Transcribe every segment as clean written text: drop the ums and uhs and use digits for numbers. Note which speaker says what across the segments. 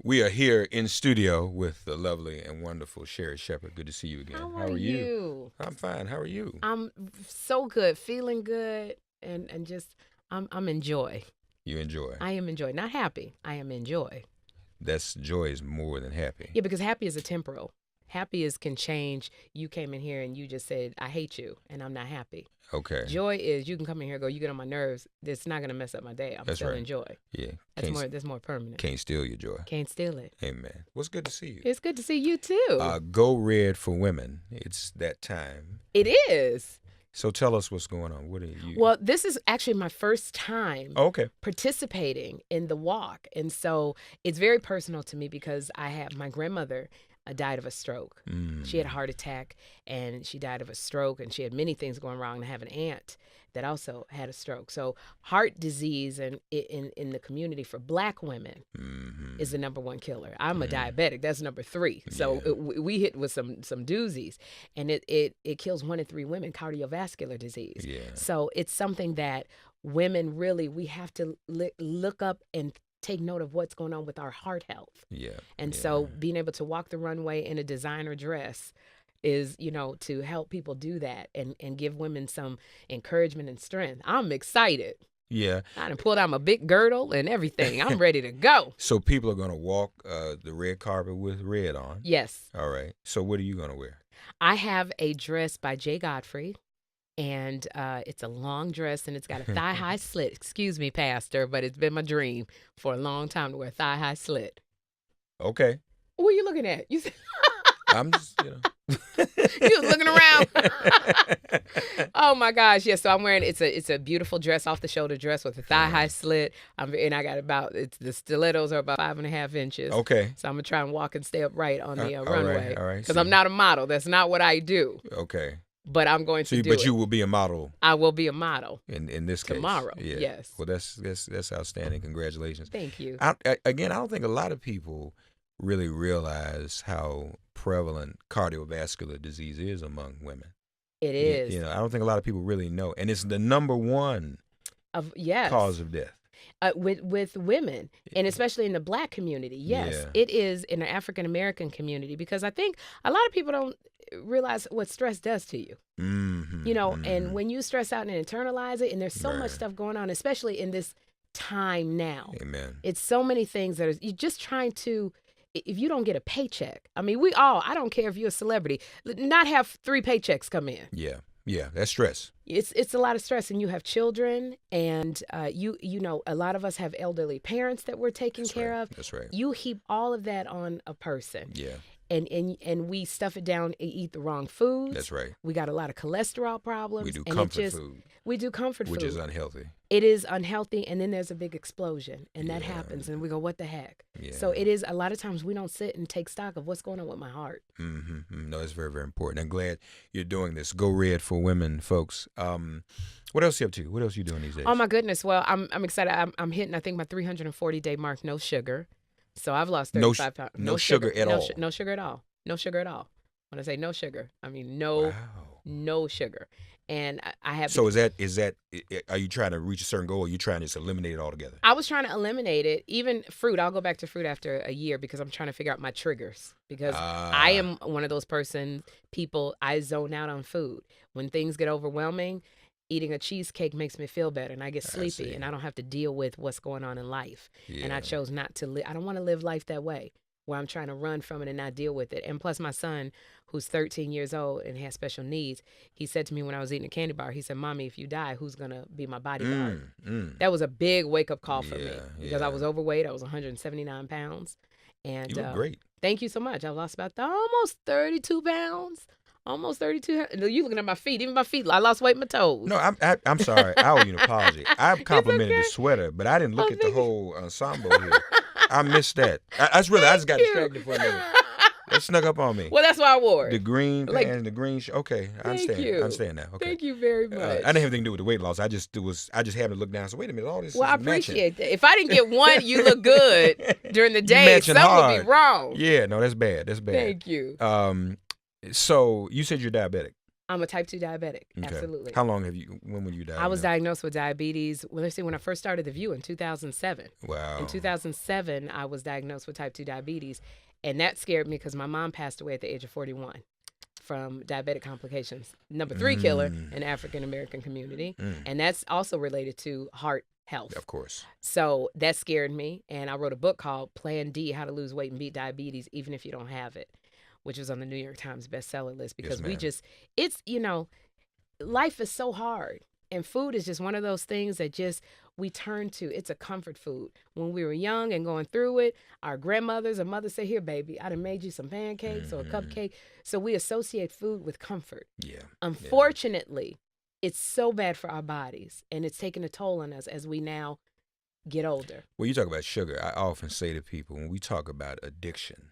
Speaker 1: We are here in studio with the lovely and wonderful Sherri Shepherd. Good to see you again.
Speaker 2: How are you?
Speaker 1: I'm fine. How are you?
Speaker 2: I'm so good, feeling good, and just I'm in joy.
Speaker 1: You enjoy.
Speaker 2: I am in joy, not happy. I am in joy.
Speaker 1: That's joy is more than happy.
Speaker 2: Yeah, because happy is a temporal. Happy is can change. You came in here and you just said, I hate you, and I'm not happy.
Speaker 1: Okay.
Speaker 2: Joy is you can come in here and go, you get on my nerves. It's not gonna mess up my day. I'm
Speaker 1: That's
Speaker 2: still
Speaker 1: right.
Speaker 2: in joy.
Speaker 1: Yeah.
Speaker 2: That's more permanent.
Speaker 1: Can't steal your joy.
Speaker 2: Can't steal it.
Speaker 1: Amen. Well, it's good to see you.
Speaker 2: It's good to see you too.
Speaker 1: Go red for women. It's that time.
Speaker 2: It is.
Speaker 1: So tell us what's going on. What are you?
Speaker 2: Well, this is actually my first time
Speaker 1: Okay.
Speaker 2: participating in the walk. And so it's very personal to me because I have my grandmother died of a stroke. She had a heart attack and she died of a stroke, and she had many things going wrong. And I have an aunt that also had a stroke. So heart disease and in the community for Black women is the number one killer. I'm a diabetic. That's number 3. So we hit with some doozies, and it kills 1 in 3 women, cardiovascular disease.
Speaker 1: Yeah.
Speaker 2: So it's something that women really, we have to look up and take note of what's going on with our heart health.
Speaker 1: Yeah.
Speaker 2: And so being able to walk the runway in a designer dress is, to help people do that and give women some encouragement and strength. I'm excited.
Speaker 1: Yeah.
Speaker 2: I done pulled out my big girdle and everything. I'm ready to go.
Speaker 1: So people are going to walk the red carpet with red on.
Speaker 2: Yes.
Speaker 1: All right. So what are you going to wear?
Speaker 2: I have a dress by Jay Godfrey, and it's a long dress, and it's got a thigh-high slit. Excuse me, Pastor, but it's been my dream for a long time to wear a thigh-high slit.
Speaker 1: Okay.
Speaker 2: What are you looking at? You said
Speaker 1: I'm just,
Speaker 2: you was looking around. Oh my gosh, yes. So I'm wearing it's a beautiful dress, off the shoulder dress with a thigh high slit. And I got the stilettos are about 5.5 inches.
Speaker 1: Okay.
Speaker 2: So I'm gonna try and walk and stay upright on the
Speaker 1: all
Speaker 2: runway.
Speaker 1: right.
Speaker 2: Because I'm not a model. That's not what I do.
Speaker 1: Okay.
Speaker 2: But I'm going to do
Speaker 1: But
Speaker 2: it.
Speaker 1: you will be a model
Speaker 2: I will be a model
Speaker 1: in this case
Speaker 2: tomorrow.
Speaker 1: Yeah.
Speaker 2: Yes.
Speaker 1: Well, that's outstanding. Congratulations.
Speaker 2: Thank you.
Speaker 1: I don't think a lot of people really realize how prevalent cardiovascular disease is among women.
Speaker 2: It is.
Speaker 1: I don't think a lot of people really know, and it's the number one cause of death.
Speaker 2: With women, and especially in the Black community. Yes, It is in the African American community, because I think a lot of people don't realize what stress does to you. And when you stress out and internalize it, and there's so much stuff going on, especially in this time now.
Speaker 1: Amen.
Speaker 2: It's so many things that you're just trying to, if you don't get a paycheck, I mean, I don't care if you're a celebrity, not have 3 paychecks come in.
Speaker 1: Yeah, that's stress.
Speaker 2: It's a lot of stress, and you have children, and a lot of us have elderly parents that we're taking care of.
Speaker 1: That's right.
Speaker 2: You heap all of that on a person.
Speaker 1: Yeah.
Speaker 2: And we stuff it down and eat the wrong foods.
Speaker 1: That's right.
Speaker 2: We got a lot of cholesterol problems.
Speaker 1: We do
Speaker 2: and
Speaker 1: comfort food.
Speaker 2: We do comfort food.
Speaker 1: Which is unhealthy.
Speaker 2: It is unhealthy, and then there's a big explosion, and that happens, and we go, what the heck?
Speaker 1: Yeah.
Speaker 2: So it is, a lot of times we don't sit and take stock of what's going on with my heart.
Speaker 1: No, it's very, very important. I'm glad you're doing this. Go red for women, folks. What else are you up to? What else are you doing these days?
Speaker 2: Oh, my goodness. Well, I'm excited. I'm hitting, I think, my 340-day mark, no sugar. So I've lost 35 pounds.
Speaker 1: No sugar at all?
Speaker 2: No sugar at all. No sugar at all. When I say no sugar, I mean no sugar. And I have.
Speaker 1: So is that? Are you trying to reach a certain goal, or are you trying to just eliminate it altogether?
Speaker 2: I was trying to eliminate it. Even fruit. I'll go back to fruit after a year, because I'm trying to figure out my triggers. Because I am one of those people. I zone out on food when things get overwhelming. Eating a cheesecake makes me feel better, and I get sleepy, and I don't have to deal with what's going on in life.
Speaker 1: Yeah.
Speaker 2: And I chose not to live. I don't want to live life that way, where I'm trying to run from it and not deal with it. And plus, my son, who's 13 years old and has special needs, he said to me when I was eating a candy bar, he said, "Mommy, if you die, who's going to be my bodyguard?" That was a big wake-up call for me, because I was overweight. I was 179 pounds. And
Speaker 1: you look great.
Speaker 2: Thank you so much. I lost about almost 32 pounds. Almost 32. You looking at my feet? Even my feet. I lost weight in my toes.
Speaker 1: No, I'm sorry. I owe you an apology. I complimented the sweater, but I didn't look at the whole ensemble here. I missed that. I just got distracted for a minute. It snuck up on me.
Speaker 2: Well, that's why I wore it.
Speaker 1: The green and the green. Okay, I understand.
Speaker 2: Thank you.
Speaker 1: I understand now. Okay.
Speaker 2: Thank you very much.
Speaker 1: I didn't have anything to do with the weight loss. I just happened to look down. So wait a minute, all this.
Speaker 2: Well,
Speaker 1: is
Speaker 2: I
Speaker 1: matching.
Speaker 2: appreciate that. If I didn't get one, you look good during the day. Something would be wrong.
Speaker 1: Yeah, no, that's bad. That's bad.
Speaker 2: Thank you.
Speaker 1: So you said you're diabetic.
Speaker 2: I'm a type 2 diabetic.
Speaker 1: Okay.
Speaker 2: Absolutely.
Speaker 1: When were you diagnosed?
Speaker 2: I was diagnosed with diabetes, when I first started The View in 2007.
Speaker 1: Wow.
Speaker 2: In 2007, I was diagnosed with type 2 diabetes. And that scared me because my mom passed away at the age of 41 from diabetic complications. Number 3 killer in the African-American community. And that's also related to heart health.
Speaker 1: Of course.
Speaker 2: So that scared me. And I wrote a book called Plan D, How to Lose Weight and Beat Diabetes, Even If You Don't Have It, which was on the New York Times bestseller list because life is so hard. And food is just one of those things that we turn to. It's a comfort food. When we were young and going through it, our grandmothers or mothers say, here, baby, I done made you some pancakes or a cupcake. So we associate food with comfort.
Speaker 1: Yeah.
Speaker 2: Unfortunately, it's so bad for our bodies, and it's taking a toll on us as we now get older.
Speaker 1: Well, you talk about sugar. I often say to people, when we talk about addiction,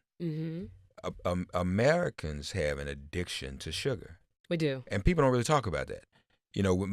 Speaker 1: Americans have an addiction to sugar.
Speaker 2: We do.
Speaker 1: And people don't really talk about that. You know,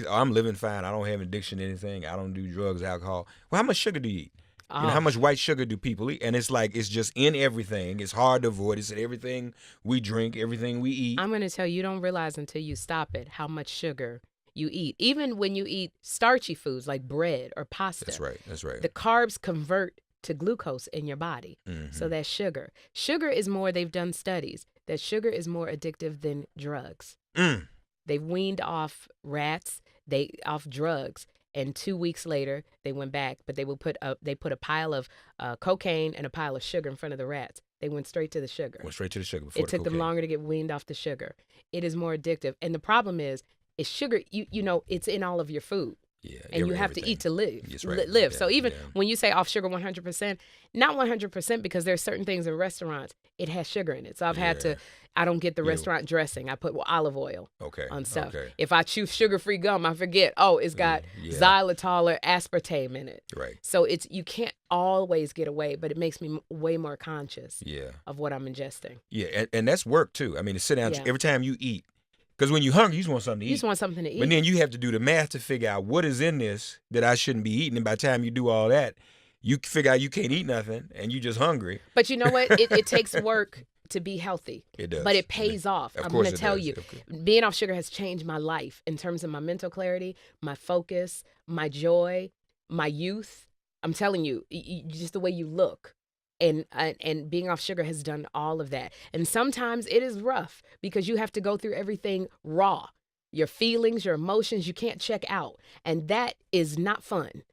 Speaker 1: I'm living fine. I don't have an addiction to anything. I don't do drugs, alcohol. Well, how much sugar do you eat? You know, how much white sugar do people eat? And it's like, it's just in everything. It's hard to avoid. It's in everything we drink, everything we eat.
Speaker 2: I'm going to tell you, you don't realize until you stop it how much sugar you eat. Even when you eat starchy foods like bread or pasta.
Speaker 1: That's right. That's right.
Speaker 2: The carbs convert to glucose in your body. So that's sugar. Sugar is more, they've done studies, that sugar is more addictive than drugs. They weaned off rats, off drugs, and 2 weeks later they went back. But they put a pile of cocaine and a pile of sugar in front of the rats. They went straight to the sugar.
Speaker 1: Went straight to the sugar before
Speaker 2: it took them longer to get weaned off the sugar. It is more addictive, and the problem is sugar. You know, it's in all of your food.
Speaker 1: Yeah,
Speaker 2: and you have to eat to live.
Speaker 1: That's right.
Speaker 2: Live.
Speaker 1: Yeah,
Speaker 2: so even when you say off sugar 100%, not 100% because there's certain things in restaurants, it has sugar in it. So I've had to, I don't get the restaurant dressing. I put olive oil on stuff. Okay. If I choose sugar-free gum, I forget, it's got xylitol or aspartame in it.
Speaker 1: Right.
Speaker 2: So you can't always get away, but it makes me way more conscious of what I'm ingesting.
Speaker 1: Yeah, and that's work too. I mean, to sit down every time you eat. Because when you're hungry, you just want something to eat.
Speaker 2: You just want something to eat.
Speaker 1: But then you have to do the math to figure out what is in this that I shouldn't be eating. And by the time you do all that, you figure out you can't eat nothing and you're just hungry.
Speaker 2: But you know what? It takes work to be healthy.
Speaker 1: It does.
Speaker 2: But it pays off. I'm going to tell you, being off sugar has changed my life in terms of my mental clarity, my focus, my joy, my youth. I'm telling you, just the way you look. And being off sugar has done all of that. And sometimes it is rough because you have to go through everything raw. Your feelings, your emotions, you can't check out. And that is not fun.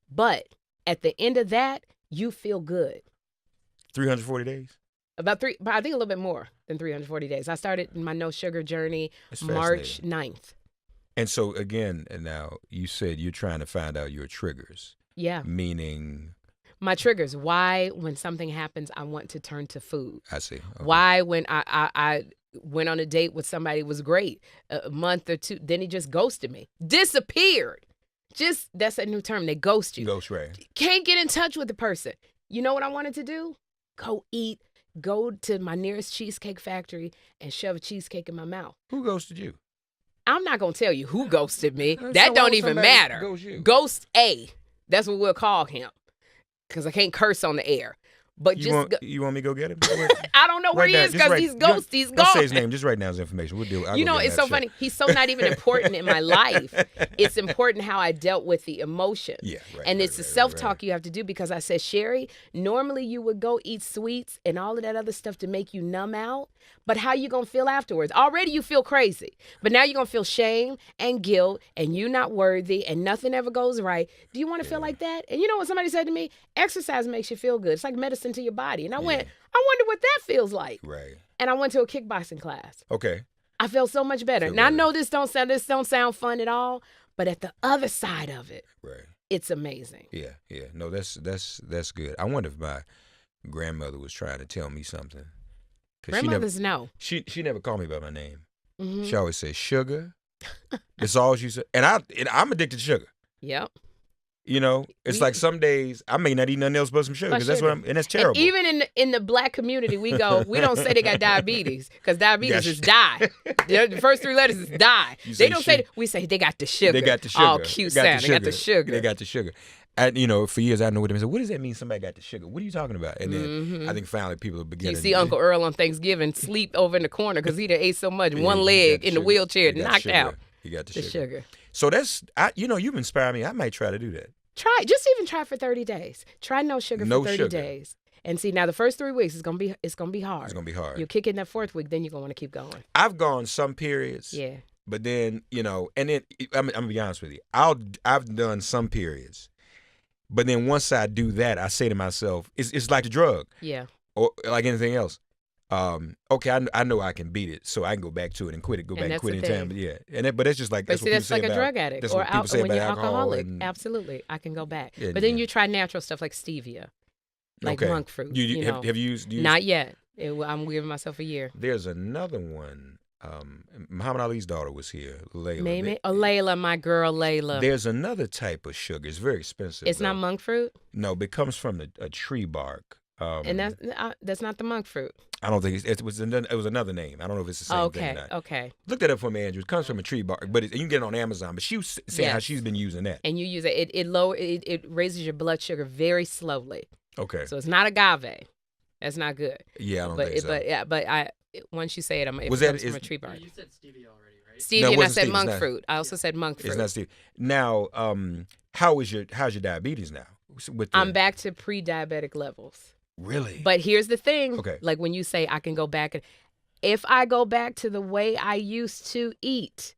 Speaker 2: But at the end of that, you feel good.
Speaker 1: 340 days?
Speaker 2: I think a little bit more than 340 days. I started my no sugar journey March 9th.
Speaker 1: And so again, now you said you're trying to find out your triggers.
Speaker 2: Yeah.
Speaker 1: Meaning...
Speaker 2: My triggers. Why, when something happens, I want to turn to food.
Speaker 1: I see. Okay.
Speaker 2: Why, when I went on a date with somebody, it was great. A month or two, then he just ghosted me. Disappeared. That's a new term. They ghost you.
Speaker 1: Ghost, right.
Speaker 2: Can't get in touch with the person. You know what I wanted to do? Go eat. Go to my nearest cheesecake factory and shove a cheesecake in my mouth.
Speaker 1: Who ghosted you?
Speaker 2: I'm not going to tell you who ghosted me. That don't even matter. Ghost A. That's what we'll call him. Because I can't curse on the air. But
Speaker 1: you want me to go get him?
Speaker 2: I don't know where he is because he's ghost. He's gone.
Speaker 1: Let's say his name. Just write down his information. We'll do it.
Speaker 2: You know, it's so funny. He's so not even important in my life. It's important how I dealt with the emotion.
Speaker 1: Yeah, right.
Speaker 2: And it's the self-talk you have to do because I said, Sherri, normally you would go eat sweets and all of that other stuff to make you numb out. But how you going to feel afterwards? Already you feel crazy. But now you're going to feel shame and guilt and you're not worthy and nothing ever goes right. Do you want to feel like that? And you know what somebody said to me? Exercise makes you feel good. It's like medicine to your body. And I went, I wonder what that feels like.
Speaker 1: Right.
Speaker 2: And I went to a kickboxing class.
Speaker 1: Okay.
Speaker 2: I felt so much better. Now I know this don't sound fun at all, but at the other side of it, it's amazing.
Speaker 1: Yeah. No, that's good. I wonder if my grandmother was trying to tell me something.
Speaker 2: Grandmothers know.
Speaker 1: She never called me by my name. Mm-hmm. She always said sugar. That's all she said. And I'm addicted to sugar.
Speaker 2: Yep.
Speaker 1: You know, it's like some days I may not eat nothing else but some sugar because that's and that's terrible.
Speaker 2: And even in the black community, we don't say they got diabetes because diabetes is die. The first 3 letters is die. They don't say we say they got the sugar.
Speaker 1: They got the sugar.
Speaker 2: Oh, cute sound. They got the sugar.
Speaker 1: They got the sugar. for years I know what they said. What does that mean? Somebody got the sugar? What are you talking about? And then I think finally people are beginning.
Speaker 2: You see Uncle Earl on Thanksgiving sleep over in the corner because he done ate so much, one leg in the wheelchair, knocked out.
Speaker 1: He got the sugar. So that's you've inspired me. I might try to do that.
Speaker 2: Just even try for 30 days. Try no sugar for 30 days. And see, now the first 3 weeks it's gonna be hard. It's gonna be hard. You'll kick in that 4th week, then you're gonna want to keep going.
Speaker 1: I've gone some periods.
Speaker 2: Yeah.
Speaker 1: But then, and then I'm gonna be honest with you. I've done some periods. But then once I do that, I say to myself, it's like a drug.
Speaker 2: Yeah.
Speaker 1: Or like anything else. Okay, I know I can beat it, so I can go back to it and quit it, go back and quit anytime. But yeah, but that's just like that's what people say
Speaker 2: like a drug addict
Speaker 1: that's
Speaker 2: or
Speaker 1: what people say
Speaker 2: when
Speaker 1: about
Speaker 2: you're
Speaker 1: alcohol.
Speaker 2: Alcoholic. Absolutely, I can go back. Yeah, but then you try natural stuff like stevia, like monk fruit.
Speaker 1: Have you used?
Speaker 2: Not yet. I'm giving myself a year.
Speaker 1: There's another one. Muhammad Ali's daughter was here, Layla.
Speaker 2: Layla, my girl, Layla.
Speaker 1: There's another type of sugar. It's very expensive.
Speaker 2: It's not monk fruit.
Speaker 1: No, but it comes from a tree bark.
Speaker 2: And that's not the monk fruit.
Speaker 1: I don't think it was another name. I don't know if it's the same thing or not.
Speaker 2: Okay.
Speaker 1: Look that up for me, Andrew. It comes from a tree bark, but you can get it on Amazon. But she was saying how she's been using that.
Speaker 2: And you use it. It raises your blood sugar very slowly.
Speaker 1: Okay.
Speaker 2: So it's not agave. That's not good.
Speaker 1: Yeah, I don't think so.
Speaker 2: But once you say it, it comes from a tree bark.
Speaker 3: You said stevia already, right?
Speaker 2: Stevia, and I said monk fruit. I also said monk fruit.
Speaker 1: It's not stevia. Now, how's your diabetes now?
Speaker 2: I'm back to pre-diabetic levels.
Speaker 1: Really?
Speaker 2: But here's the thing.
Speaker 1: Okay.
Speaker 2: Like when you say I can go back, if I go back to the way I used to eat,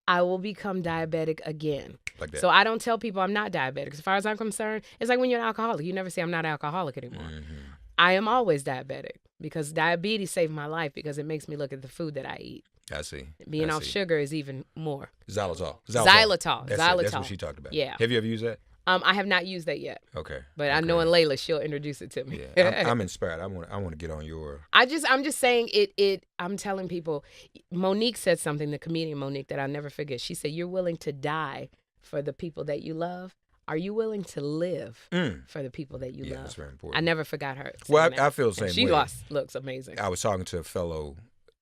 Speaker 2: I will become diabetic again.
Speaker 1: Like that.
Speaker 2: So I don't tell people I'm not diabetic. As far as I'm concerned, it's like when you're an alcoholic. You never say I'm not alcoholic anymore. Mm-hmm. I am always diabetic because diabetes saved my life because it makes me look at the food that I eat.
Speaker 1: I see.
Speaker 2: Being off sugar is even more.
Speaker 1: Xylitol.
Speaker 2: That's
Speaker 1: what she talked about.
Speaker 2: Yeah.
Speaker 1: Have you ever used that?
Speaker 2: I have not used that yet.
Speaker 1: Okay.
Speaker 2: But I know in Layla she'll introduce it to me.
Speaker 1: Yeah. I'm inspired. I want to get on your.
Speaker 2: I'm just saying it. I'm telling people. Monique said something. The comedian Monique that I'll never forget. She said, "You're willing to die for the people that you love. Are you willing to live for the people that you love?"
Speaker 1: That's very important.
Speaker 2: I never forgot her.
Speaker 1: Well, I feel the same way.
Speaker 2: She looks amazing.
Speaker 1: I was talking to a fellow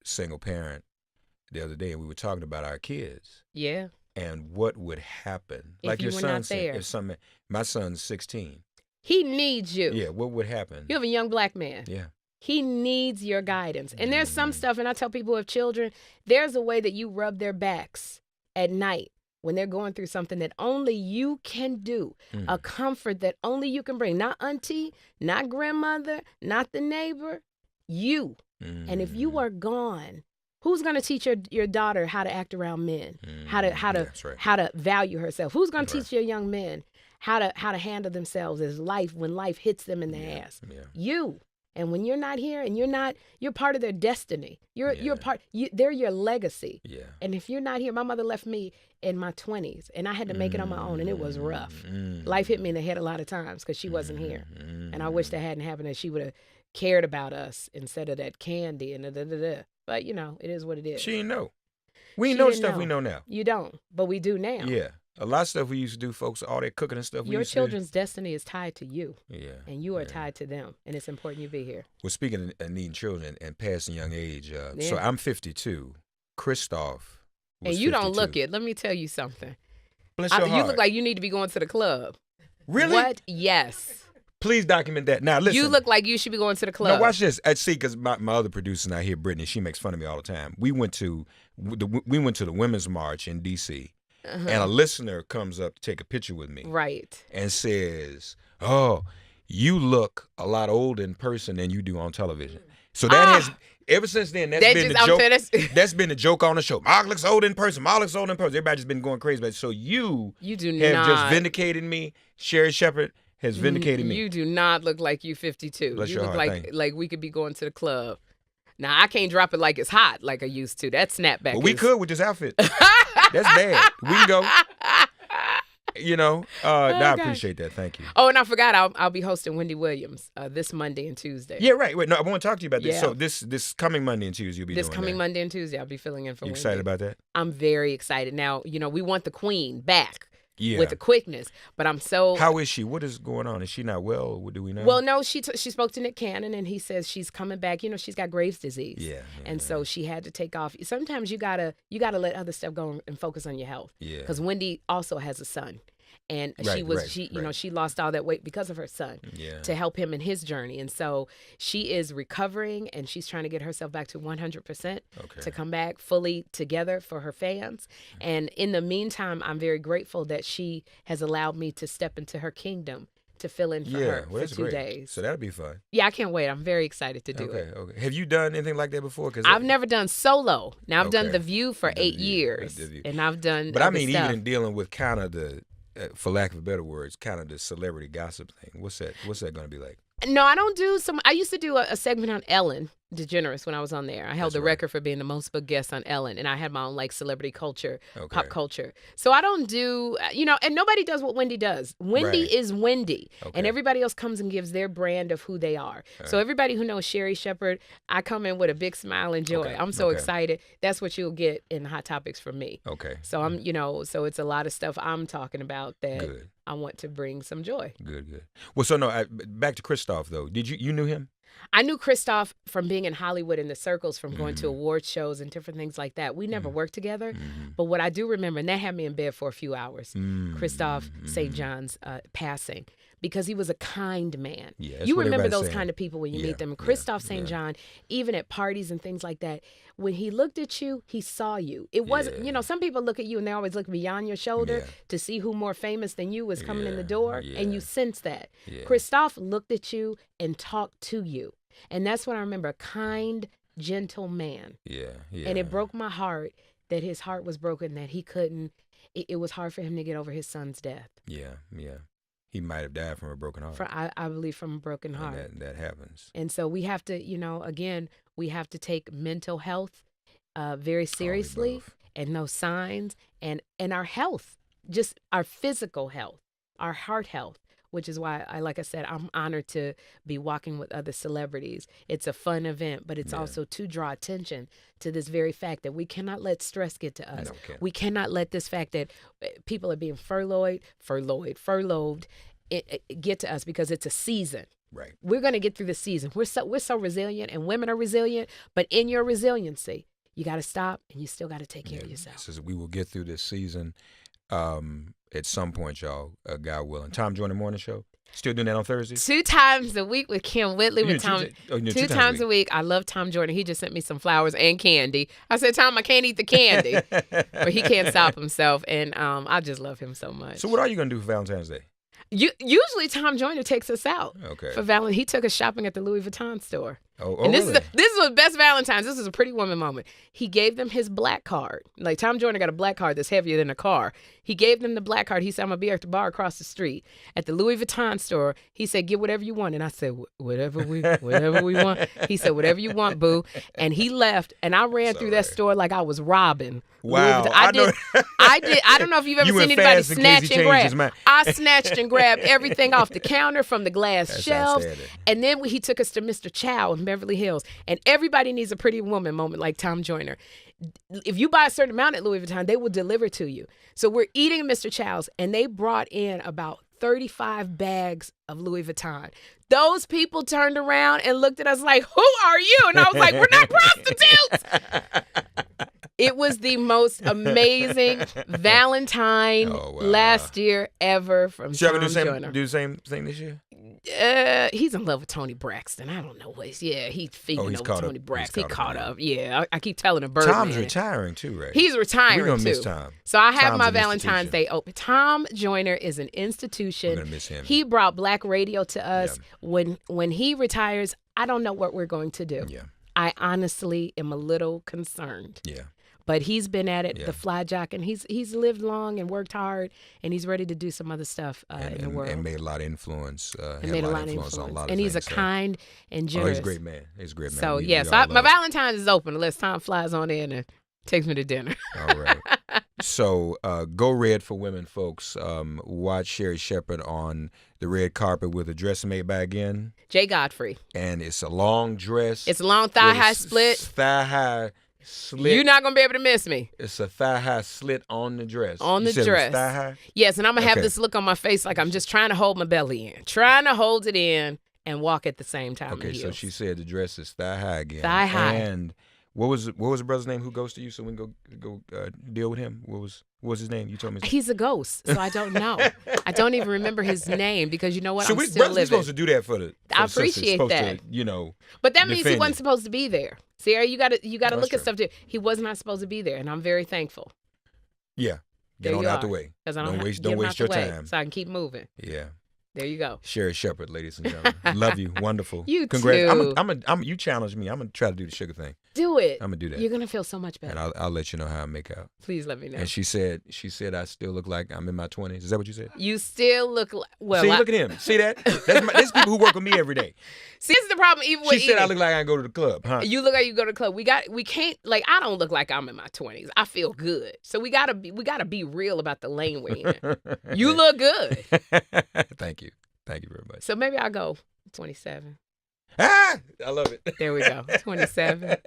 Speaker 1: single parent the other day, and we were talking about our kids.
Speaker 2: Yeah.
Speaker 1: And what would happen?
Speaker 2: If
Speaker 1: like
Speaker 2: you
Speaker 1: your
Speaker 2: were
Speaker 1: son
Speaker 2: not there.
Speaker 1: said, my son's 16.
Speaker 2: He needs you.
Speaker 1: Yeah, what would happen?
Speaker 2: You have a young black man.
Speaker 1: Yeah.
Speaker 2: He needs your guidance. And there's some stuff, and I tell people who have children, there's a way that you rub their backs at night when they're going through something that only you can do, a comfort that only you can bring. Not auntie, not grandmother, not the neighbor, you. And if you are gone, who's going to teach your daughter how to act around men, how to value herself? Who's going to teach your young men how to handle themselves when life hits them in the ass? Yeah. You. And when you're not here and you're part of their destiny. They're your legacy. Yeah. And if you're not here, my mother left me in my 20s and I had to make it on my own and it was rough. Life hit me in the head a lot of times because she wasn't here. And I wish that hadn't happened and she would have cared about us instead of that candy and da-da-da-da. But, it is what it is.
Speaker 1: She didn't know. We know stuff we know now.
Speaker 2: You don't, but we do now.
Speaker 1: Yeah. A lot of stuff we used to do, folks, all that cooking and stuff.
Speaker 2: Your children's destiny is tied to you.
Speaker 1: Yeah.
Speaker 2: And you are tied to them. And it's important you be here.
Speaker 1: Well, speaking of needing children and passing young age, so I'm 52. Christoph was
Speaker 2: and you
Speaker 1: 52.
Speaker 2: don't look it. Let me tell you something.
Speaker 1: Bless your heart.
Speaker 2: You look like you need to be going to the club.
Speaker 1: Really?
Speaker 2: What? Yes.
Speaker 1: Please document that. Now, listen.
Speaker 2: You look like you should be going to the club.
Speaker 1: Now, watch this. I see, because my other producer now here, Brittany, she makes fun of me all the time. We went to the Women's March in D.C., and a listener comes up to take a picture with me.
Speaker 2: Right.
Speaker 1: And says, "Oh, you look a lot older in person than you do on television." So that has, ever since then, that's been the joke. That's been the joke on the show. Mark looks old in person. Mark looks old in person. Everybody's just been going crazy about it. So you
Speaker 2: do
Speaker 1: have
Speaker 2: not
Speaker 1: just vindicated me. Sherri Shepherd has vindicated me.
Speaker 2: You do not look like you 52.
Speaker 1: Bless
Speaker 2: you
Speaker 1: your
Speaker 2: look
Speaker 1: heart,
Speaker 2: like we could be going to the club. Now I can't drop it like it's hot like I used to. That snapback.
Speaker 1: Well, we could with this outfit. That's bad. We can go. I appreciate that. Thank you.
Speaker 2: Oh, and I forgot I'll be hosting Wendy Williams this Monday and Tuesday.
Speaker 1: Yeah, right. Wait, no, I want to talk to you about this.
Speaker 2: Yeah.
Speaker 1: So this coming Monday and Tuesday you'll be doing that.
Speaker 2: This coming Monday and Tuesday I'll be filling in for
Speaker 1: You
Speaker 2: Wendy.
Speaker 1: excited about that?
Speaker 2: I'm very excited. Now, we want the queen back.
Speaker 1: Yeah.
Speaker 2: With the quickness, but I'm so.
Speaker 1: How is she? What is going on? Is she not well? What do we know?
Speaker 2: Well, no, she spoke to Nick Cannon and he says she's coming back. She's got Graves' disease.
Speaker 1: Yeah.
Speaker 2: And so she had to take off. Sometimes you gotta let other stuff go and focus on your health.
Speaker 1: Yeah.
Speaker 2: Because Wendy also has a son, And she lost all that weight because of her son to help him in his journey. And so she is recovering, and she's trying to get herself back to 100% to come back fully together for her fans. And in the meantime, I'm very grateful that she has allowed me to step into her kingdom to fill in for her for 2 days.
Speaker 1: So that'll be fun.
Speaker 2: Yeah, I can't wait. I'm very excited to do it.
Speaker 1: Okay. Have you done anything like that before?
Speaker 2: I've never done solo. Now, I've done The View for 8 years, and I've done
Speaker 1: But I mean,
Speaker 2: stuff.
Speaker 1: even in dealing with kind of the, for lack of better words, kind of the celebrity gossip thing. What's that going to be like?
Speaker 2: No, I don't do I used to do a segment on Ellen DeGeneres when I was on there. I held the record for being the most booked guest on Ellen, and I had my own like celebrity culture, pop culture. So I don't do, and nobody does what Wendy does. Wendy is Wendy, and everybody else comes and gives their brand of who they are. So everybody who knows Sherri Shepherd, I come in with a big smile and joy. I'm so excited. That's what you'll get in Hot Topics from me. Okay. So I'm, so it's a lot of stuff I'm talking about that I want to bring some joy.
Speaker 1: Good. Well, so no, back to Christoph though. Did you knew him?
Speaker 2: I knew Christoph from being in Hollywood in the circles, from going to award shows and different things like that. We never worked together, but what I do remember, and that had me in bed for a few hours, Christoph St. John's passing, because he was a kind man. Yeah, you remember those kind of people when you meet them. Christoph St. John, even at parties and things like that, when he looked at you, he saw you. It wasn't, some people look at you and they always look beyond your shoulder to see who more famous than you was coming in the door, and you sense that. Christoph looked at you and talked to you. And that's what I remember, a kind, gentle man. And it broke my heart that his heart was broken, that he couldn't, it was hard for him to get over his son's death. He might have died from a broken heart. I believe from a broken heart.
Speaker 1: And that happens.
Speaker 2: And so we have to, again, we have to take mental health very seriously, and know signs, and our health, just our physical health, our heart health, which is why, like I said, I'm honored to be walking with other celebrities. It's a fun event, but it's also to draw attention to this very fact that we cannot let stress get to us. No, we cannot let this fact that people are being furloughed, get to us, because it's a season. Right. We're going to get through the season. We're so resilient, and women are resilient, but in your resiliency, you got to stop, and you still got to take care of yourself.
Speaker 1: So we will get through this season. At some point, y'all, God willing. Tom Joyner Morning Show. Still doing that on Thursdays?
Speaker 2: 2 times a week with Kim Whitley. With Tom, two times a week. I love Tom Joyner. He just sent me some flowers and candy. I said, Tom, I can't eat the candy. But he can't stop himself. And I just love him so much.
Speaker 1: So what are you going to do for Valentine's Day?
Speaker 2: Usually Tom Joyner takes us out. For Valentine's. He took us shopping at the Louis Vuitton store. And this
Speaker 1: really?
Speaker 2: This is the best Valentine's. This is a pretty woman moment. He gave them his black card. Like, Tom Joyner got a black card that's heavier than a car. He gave them the black card. He said, I'm going to be at the bar across the street. At the Louis Vuitton store, he said, get whatever you want. And I said, whatever we want. He said, whatever you want, boo. And he left, and I ran through that store like I was robbing.
Speaker 1: Wow.
Speaker 2: I did. I don't know if you've ever seen anybody snatch and grab. I snatched and grabbed everything off the counter, from the glass shelves. And then he took us to Mr. Chow in Beverly Hills. And everybody needs a pretty woman moment like Tom Joyner. If you buy a certain amount at Louis Vuitton, they will deliver to you. So we're eating at Mr. Chow's, and they brought in about 35 bags of Louis Vuitton. Those people turned around and looked at us like, who are you? And I was like, we're not prostitutes. It was the most amazing Valentine last year ever from Tom Joyner.
Speaker 1: Do the same thing this year?
Speaker 2: He's in love with Tony Braxton. I don't know what he's feeding over Tony Braxton. He caught up. Yeah, I keep telling him.
Speaker 1: Tom's retiring too, right?
Speaker 2: He's retiring
Speaker 1: We're gonna
Speaker 2: too.
Speaker 1: Miss Tom.
Speaker 2: So I have my Valentine's Day open. Tom Joyner is an institution.
Speaker 1: I'm gonna miss him.
Speaker 2: He brought black radio to us. Yeah. When he retires, I don't know what we're going to do. Yeah. I honestly am a little concerned. Yeah. But he's been at it, the fly jock, and he's lived long and worked hard, and he's ready to do some other stuff in the world.
Speaker 1: And made a lot of influence.
Speaker 2: Made a lot of influence on a lot of things. And he's a kind and generous.
Speaker 1: He's a great man. He's a great man.
Speaker 2: So, my Valentine's is open unless Tom flies on in and takes me to dinner.
Speaker 1: All right. So, go red for women, folks. Watch Sherri Shepherd on the red carpet with a dress made by, again,
Speaker 2: Jay Godfrey.
Speaker 1: And it's a long dress.
Speaker 2: It's a long thigh-high split.
Speaker 1: Thigh-high slit.
Speaker 2: You're not going to be able to miss me.
Speaker 1: It's a thigh-high slit on the dress.
Speaker 2: On the dress.
Speaker 1: Thigh-high?
Speaker 2: Yes, and I'm going to have this look on my face like I'm just trying to hold my belly in. Trying to hold it in and walk at the same time.
Speaker 1: Okay, so she said the dress is thigh-high again.
Speaker 2: Thigh-high.
Speaker 1: And What was the brother's name who ghosted you? So we can go deal with him. What was his name? You told me.
Speaker 2: He's a ghost, so I don't know. I don't even remember his name because you know what?
Speaker 1: So
Speaker 2: I'm still living.
Speaker 1: supposed to do that for the.
Speaker 2: I appreciate that.
Speaker 1: To,
Speaker 2: but that means he wasn't
Speaker 1: it.
Speaker 2: supposed to be there. Sarah, you gotta look
Speaker 1: true.
Speaker 2: at stuff too. He was not supposed to be there, and I'm very thankful.
Speaker 1: Yeah, get on out the way.
Speaker 2: Don't
Speaker 1: waste your time.
Speaker 2: So I can keep moving.
Speaker 1: Yeah.
Speaker 2: There you go.
Speaker 1: Sherri Shepherd, ladies and gentlemen. Love you. Wonderful.
Speaker 2: You
Speaker 1: Congrats.
Speaker 2: too.
Speaker 1: You challenged me. I'm going to try to do the sugar thing.
Speaker 2: Do it.
Speaker 1: I'm going to do that.
Speaker 2: You're going to feel so much better.
Speaker 1: And I'll let you know how I make out.
Speaker 2: Please let me know.
Speaker 1: And she said I still look like I'm in my 20s. Is that what you said?
Speaker 2: You still look like... Well,
Speaker 1: see, look at him. See that? That's people who work with me every day.
Speaker 2: See, this is the problem even with
Speaker 1: She said I look like I go to the club, huh?
Speaker 2: You look like you go to the club. We can't, like, I don't look like I'm in my 20s. I feel good. So we gotta be real about the lane we're in. You look good.
Speaker 1: Thank you. Thank you very much.
Speaker 2: So maybe I'll go 27.
Speaker 1: I love it.
Speaker 2: There we go. 27.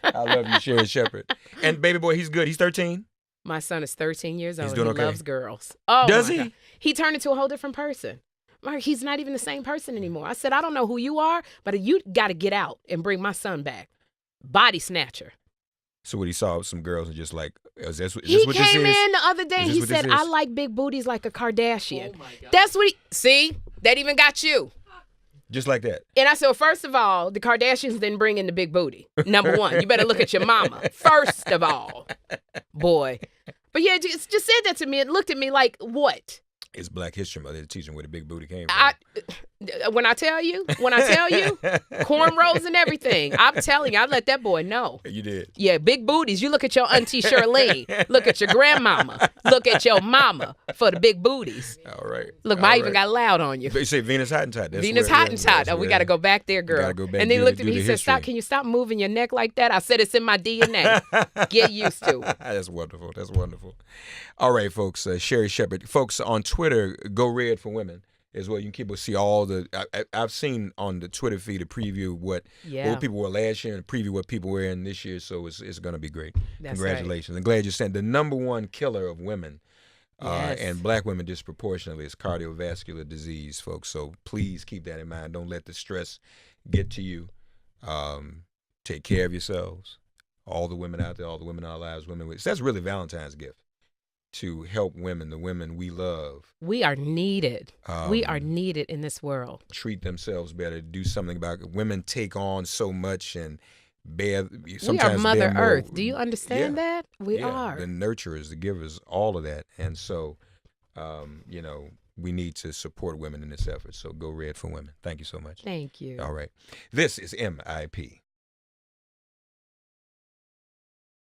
Speaker 1: I love you, Sherri Shepherd. And baby boy, he's good. He's 13.
Speaker 2: My son is 13 years old.
Speaker 1: He's doing
Speaker 2: he
Speaker 1: okay.
Speaker 2: loves girls. Oh,
Speaker 1: does he?
Speaker 2: God. He turned into a whole different person. Mark, he's not even the same person anymore. I said, I don't know who you are, but you got to get out and bring my son back. Body snatcher.
Speaker 1: So what, he saw some girls and just like, is this what this
Speaker 2: He
Speaker 1: is?
Speaker 2: came in the other day and he said, I like big booties like a Kardashian. Oh my God. That's what see? That even got you.
Speaker 1: Just like that.
Speaker 2: And I said, well, first of all, the Kardashians didn't bring in the big booty. Number one, you better look at your mama. First of all, boy. But yeah, just said that to me and looked at me like, what?
Speaker 1: It's Black History Month. They're teaching where the big booty came from.
Speaker 2: When I tell you, cornrows and everything, I'm telling you, I let that boy know.
Speaker 1: You did.
Speaker 2: Yeah, big booties. You look at your auntie Shirlene. Look at your grandmama. Look at your mama for the big booties.
Speaker 1: All right.
Speaker 2: Look, I even got loud on you.
Speaker 1: They say Venus Hottentot.
Speaker 2: Venus Hottentot. Oh, we got to go back there, girl.
Speaker 1: Go back
Speaker 2: and then he looked at me. He said, "Stop! Can you stop moving your neck like that?" I said, "It's in my DNA. Get used to it."
Speaker 1: That's wonderful. That's wonderful. All right, folks. Sherri Shepherd. Folks on Twitter, Go Red for Women as well. You can see all the. I've seen on the Twitter feed a preview of what people were last year and a preview of what people were in this year. So it's going to be great.
Speaker 2: That's
Speaker 1: Congratulations!
Speaker 2: Right.
Speaker 1: I'm glad you sent the #1 killer of women.
Speaker 2: Yes.
Speaker 1: And black women disproportionately is cardiovascular disease, folks. So please keep that in mind. Don't let the stress get to you. Take care of yourselves. All the women out there, all the women in our lives, that's really Valentine's gift, to help women, the women we love.
Speaker 2: We are needed. We are needed in this world.
Speaker 1: Treat themselves better. Do something about it. Women take on so much and bear.
Speaker 2: We are Mother Earth. Do you understand that? We are.
Speaker 1: The nurturers, the givers, all of that. And so, we need to support women in this effort. So Go Red for Women. Thank you so much.
Speaker 2: Thank you.
Speaker 1: All right. This is MIP.